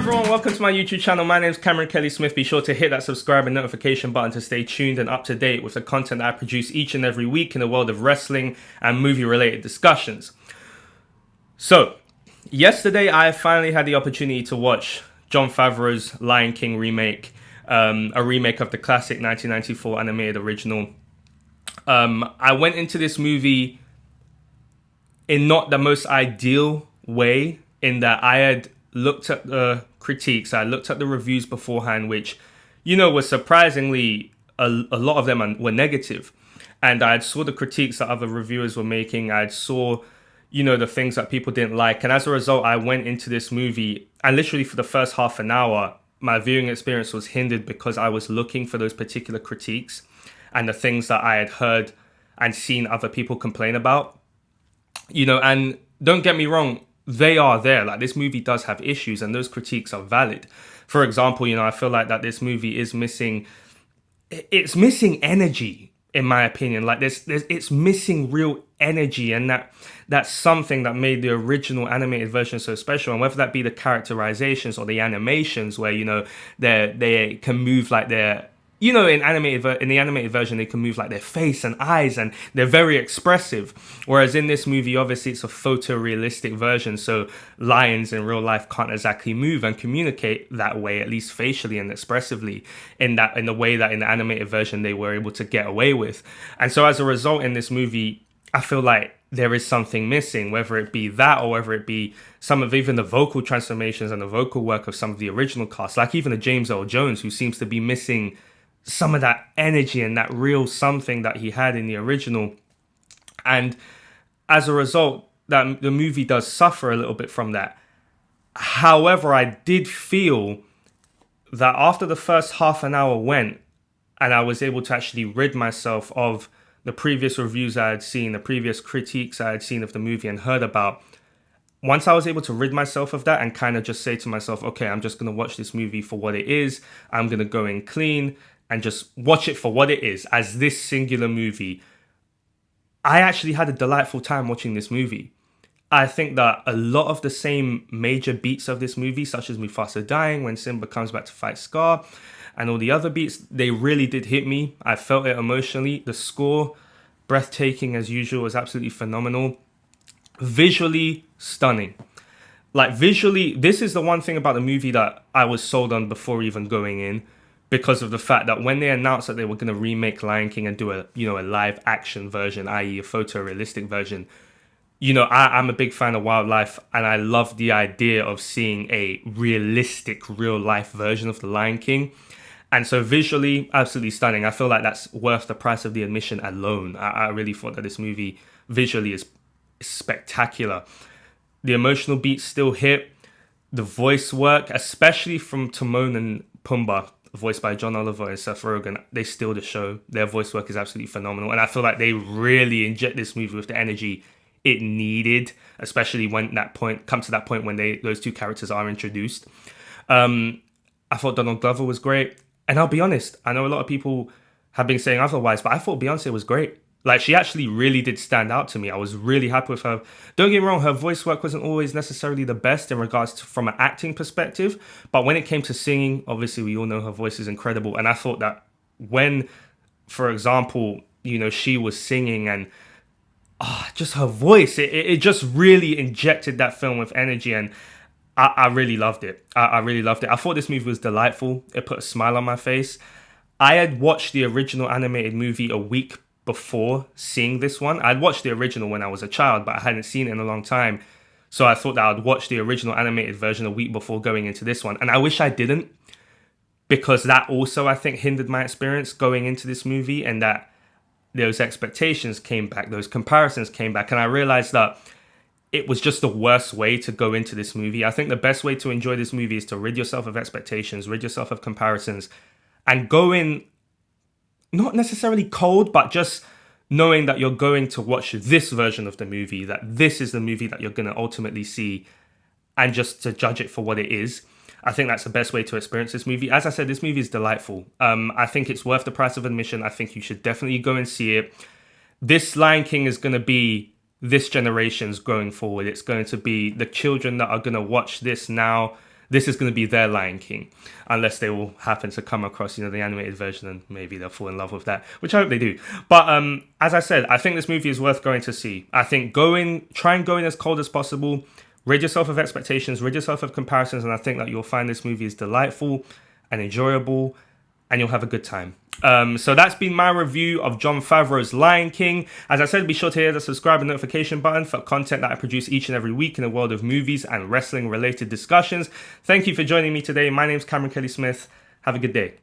everyone, welcome to my YouTube channel. My name is Cameron Kelly Smith. Be sure to hit that subscribe and notification button to stay tuned and up to date with the content that I produce each and every week in the world of wrestling and movie related discussions. So, yesterday I finally had the opportunity to watch Jon Favreau's Lion King remake, a remake of the classic 1994 animated original. I went into this movie in not the most ideal way, in that I had looked at the critiques, I looked at the reviews beforehand, which, were surprisingly, a lot of them were negative. And I saw the critiques that other reviewers were making. I saw, the things that people didn't like. And as a result, I went into this movie, and literally for the first half an hour, my viewing experience was hindered because I was looking for those particular critiques and the things that I had heard and seen other people complain about. And don't get me wrong, they are there. Like, this movie does have issues, and those critiques are valid. For example, I feel like that this movie is missing energy, in my opinion. Like, it's missing real energy, and that's something that made the original animated version so special. And whether that be the characterizations or the animations, where they can move like they're, in the animated version, they can move like their face and eyes, and they're very expressive. Whereas in this movie, obviously, it's a photorealistic version, so lions in real life can't exactly move and communicate that way, at least facially and expressively, in the way that in the animated version they were able to get away with. And so as a result, in this movie, I feel like there is something missing, whether it be that or whether it be some of even the vocal transformations and the vocal work of some of the original cast, like even a James Earl Jones, who seems to be missing some of that energy and that real something that he had in the original. And as a result, that the movie does suffer a little bit from that. However, I did feel that after the first half an hour went, and I was able to actually rid myself of the previous reviews I had seen, the previous critiques I had seen of the movie and heard about, once I was able to rid myself of that and kind of just say to myself, okay, I'm just going to watch this movie for what it is. I'm going to go in clean and just watch it for what it is, as this singular movie. I actually had a delightful time watching this movie. I think that a lot of the same major beats of this movie, such as Mufasa dying when Simba comes back to fight Scar, and all the other beats, they really did hit me. I felt it emotionally. The score, breathtaking as usual, was absolutely phenomenal. Visually stunning. Like, visually, this is the one thing about the movie that I was sold on before even going in, because of the fact that when they announced that they were going to remake Lion King and do a live action version, i.e. a photorealistic version, I'm a big fan of wildlife, and I love the idea of seeing a realistic, real life version of the Lion King. And so visually, absolutely stunning. I feel like that's worth the price of the admission alone. I really thought that this movie visually is spectacular. The emotional beats still hit. The voice work, especially from Timon and Pumbaa, voiced by John Oliver and Seth Rogen, they steal the show. Their voice work is absolutely phenomenal, and I feel like they really inject this movie with the energy it needed, especially when comes to that point when those two characters are introduced. I thought Donald Glover was great, and I'll be honest, I know a lot of people have been saying otherwise, but I thought Beyonce was great. Like, she actually really did stand out to me. I was really happy with her. Don't get me wrong, her voice work wasn't always necessarily the best in regards to from an acting perspective. But when it came to singing, obviously we all know her voice is incredible. And I thought that when, for example, she was singing and just her voice, it just really injected that film with energy. And I really loved it. I really loved it. I thought this movie was delightful. It put a smile on my face. I had watched the original animated movie a week before seeing this one. I'd watched the original when I was a child, but I hadn't seen it in a long time. So I thought that I'd watch the original animated version a week before going into this one. And I wish I didn't, because that also, I think, hindered my experience going into this movie, and that those expectations came back, those comparisons came back. And I realized that it was just the worst way to go into this movie. I think the best way to enjoy this movie is to rid yourself of expectations, rid yourself of comparisons, and go in not necessarily cold, but just knowing that you're going to watch this version of the movie, that this is the movie that you're going to ultimately see, and just to judge it for what it is. I think that's the best way to experience this movie. As I said, this movie is delightful. I think it's worth the price of admission. I think you should definitely go and see it. This Lion King is going to be this generation's going forward. It's going to be the children that are going to watch this now this is going to be their Lion King, unless they will happen to come across, the animated version, and maybe they'll fall in love with that, which I hope they do. But as I said, I think this movie is worth going to see. I think try and go in as cold as possible. Rid yourself of expectations, rid yourself of comparisons, and I think that you'll find this movie is delightful and enjoyable, and you'll have a good time. So that's been my review of Jon Favreau's Lion King. As I said, be sure to hit the subscribe and notification button for content that I produce each and every week in the world of movies and wrestling related discussions. Thank you for joining me today. My name's Cameron Kelly Smith. Have a good day.